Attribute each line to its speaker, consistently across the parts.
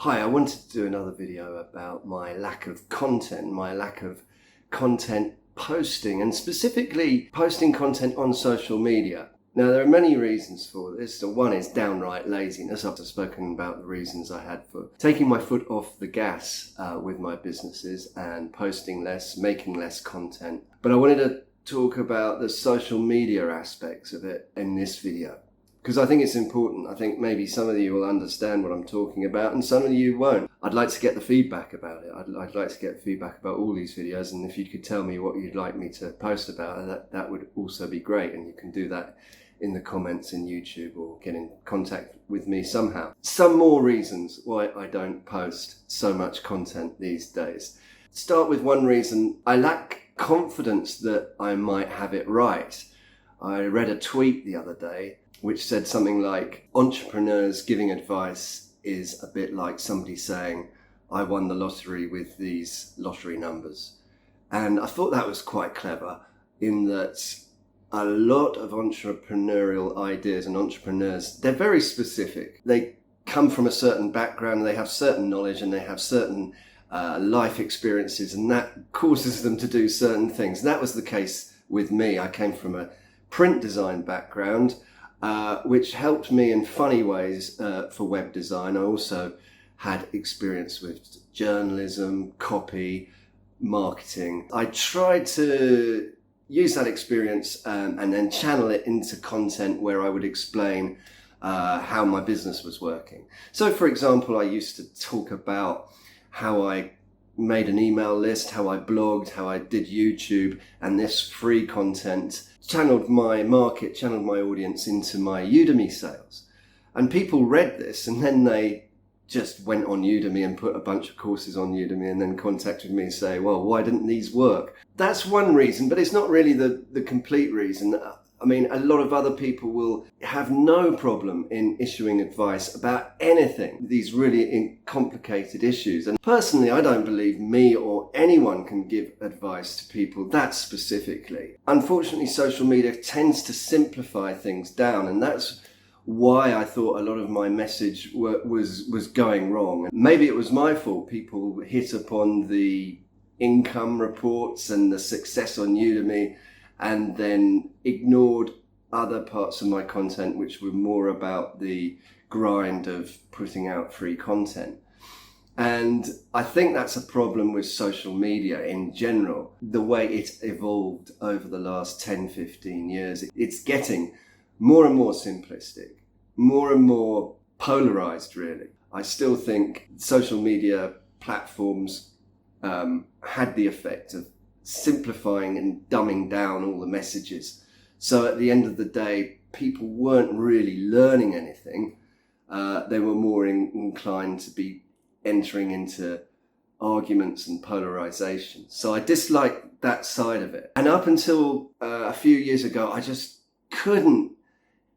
Speaker 1: Hi, I wanted to do another video about my lack of content posting, and specifically posting content on social media. Now, there are many reasons for this. So one is downright laziness. I've spoken about the reasons I had for taking my foot off the gas with my businesses and posting less, making less content. But I wanted to talk about the social media aspects of it in this video, because I think it's important. I think maybe some of you will understand what I'm talking about and some of you won't. I'd like to get the feedback about it. I'd like to get feedback about all these videos, and if you could tell me what you'd like me to post about, that would also be great. And you can do that in the comments in YouTube or get in contact with me somehow. Some more reasons why I don't post so much content these days. Start with one reason: I lack confidence that I might have it right. I read a tweet the other day which said something like, entrepreneurs giving advice is a bit like somebody saying, I won the lottery with these lottery numbers. And I thought that was quite clever, in that a lot of entrepreneurial ideas and entrepreneurs, they're very specific. They come from a certain background, they have certain knowledge, and they have certain life experiences, and that causes them to do certain things. And that was the case with me. I came from a print design background, which helped me in funny ways for web design. I also had experience with journalism, copy, marketing. I tried to use that experience and then channel it into content where I would explain how my business was working. So, for example, I used to talk about how I made an email list, how I blogged, how I did YouTube, and this free content channeled my market, channeled my audience into my Udemy sales. And people read this and then they just went on Udemy and put a bunch of courses on Udemy and then contacted me and say, well, why didn't these work? That's one reason, but it's not really the complete reason. I mean, a lot of other people will have no problem in issuing advice about anything, these really complicated issues. And personally, I don't believe me or anyone can give advice to people that specifically. Unfortunately, social media tends to simplify things down, and that's why I thought a lot of my message was going wrong. Maybe it was my fault. People hit upon the income reports and the success on Udemy and then ignored other parts of my content which were more about the grind of putting out free content. And I think that's a problem with social media in general, the way it's evolved over the last 10, 15 years. It's getting more and more simplistic, more and more polarized, really. I still think social media platforms had the effect of simplifying and dumbing down all the messages. So at the end of the day, people weren't really learning anything. They were more inclined to be entering into arguments and polarization. So I disliked that side of it. And up until a few years ago, I just couldn't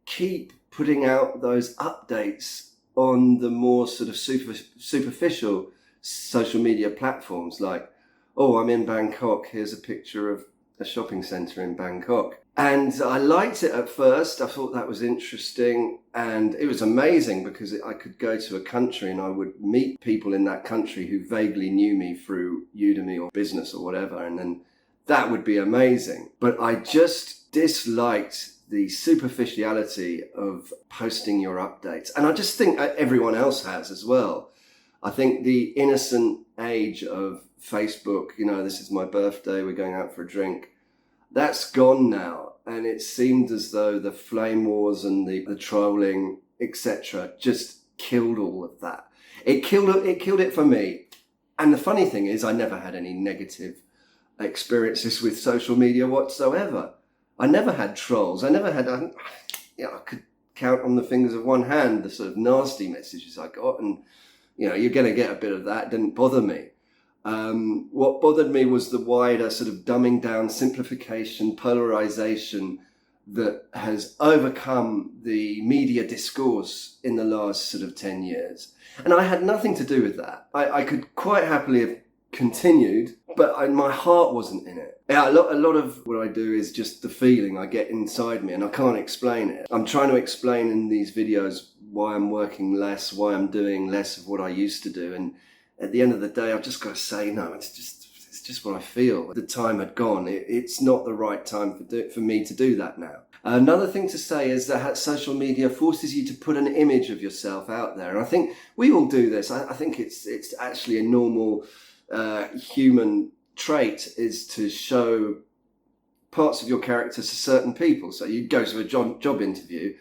Speaker 1: keep putting out those updates on the more sort of superficial social media platforms, like, oh, I'm in Bangkok, here's a picture of a shopping centre in Bangkok. And I liked it at first. I thought that was interesting, and it was amazing because I could go to a country and I would meet people in that country who vaguely knew me through Udemy or business or whatever, and then that would be amazing. But I just disliked the superficiality of posting your updates. And I just think everyone else has as well. I think the innocent age of Facebook, this is my birthday, we're going out for a drink, that's gone now. And it seemed as though the flame wars and the trolling, etc., just killed all of that. It killed it for me. And the funny thing is, I never had any negative experiences with social media whatsoever. I never had trolls. I could count on the fingers of one hand the sort of nasty messages I got, and you're going to get a bit of that. It didn't bother me. What bothered me was the wider sort of dumbing down, simplification, polarization that has overcome the media discourse in the last sort of 10 years. And I had nothing to do with that. I could quite happily have continued, but my heart wasn't in it. Yeah, a lot of what I do is just the feeling I get inside me, and I can't explain it. I'm trying to explain in these videos why I'm working less, why I'm doing less of what I used to do. And at the end of the day, I've just got to say, no, it's just what I feel. The time had gone. It's not the right time for me to do that now. Another thing to say is that social media forces you to put an image of yourself out there. And I think we all do this. I think it's actually a normal human trait, is to show parts of your character to certain people. So you go to a job interview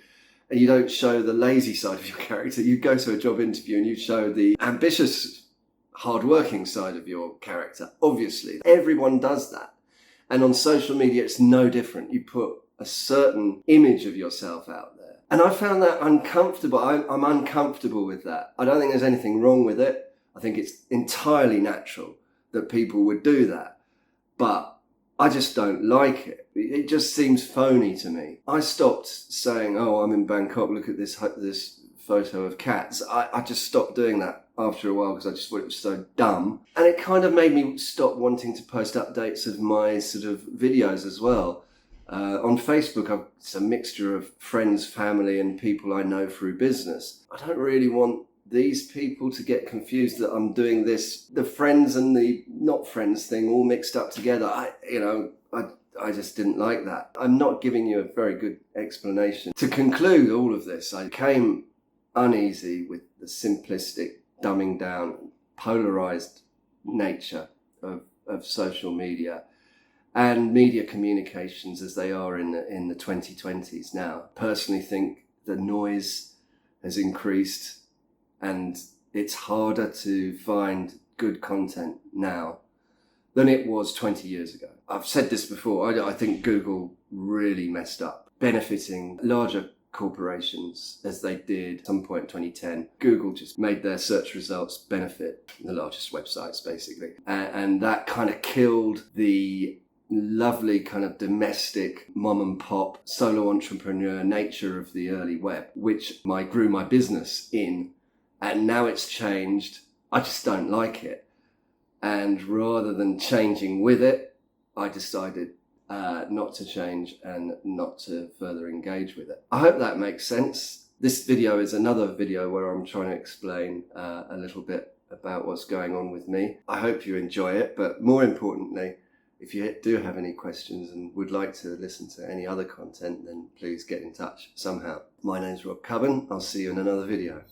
Speaker 1: and you don't show the lazy side of your character. You go to a job interview and you show the ambitious, hard-working side of your character. Obviously, everyone does that. And on social media, it's no different. You put a certain image of yourself out there. And I found that uncomfortable. I'm uncomfortable with that. I don't think there's anything wrong with it. I think it's entirely natural that people would do that. But I just don't like it. It just seems phony to me. I stopped saying, oh, I'm in Bangkok, look at this photo of cats. I just stopped doing that after a while because I just thought it was so dumb. And it kind of made me stop wanting to post updates of my sort of videos as well. On Facebook, it's a mixture of friends, family, and people I know through business. I don't really want these people to get confused that I'm doing this, the friends and the not friends thing all mixed up together. I just didn't like that. I'm not giving you a very good explanation. To conclude all of this, I became uneasy with the simplistic, dumbing down, polarized nature of social media and media communications as they are in the 2020s now. I personally think the noise has increased and it's harder to find good content now than it was 20 years ago. I've said this before, I think Google really messed up, benefiting larger corporations as they did at some point in 2010. Google just made their search results benefit the largest websites, basically. And that kind of killed the lovely kind of domestic mom and pop solo entrepreneur nature of the early web, which I grew my business in. And now it's changed. I just don't like it. And rather than changing with it, I decided not to change and not to further engage with it. I hope that makes sense. This video is another video where I'm trying to explain a little bit about what's going on with me. I hope you enjoy it, but more importantly, if you do have any questions and would like to listen to any other content, then please get in touch somehow. My name's Rob Cubbon. I'll see you in another video.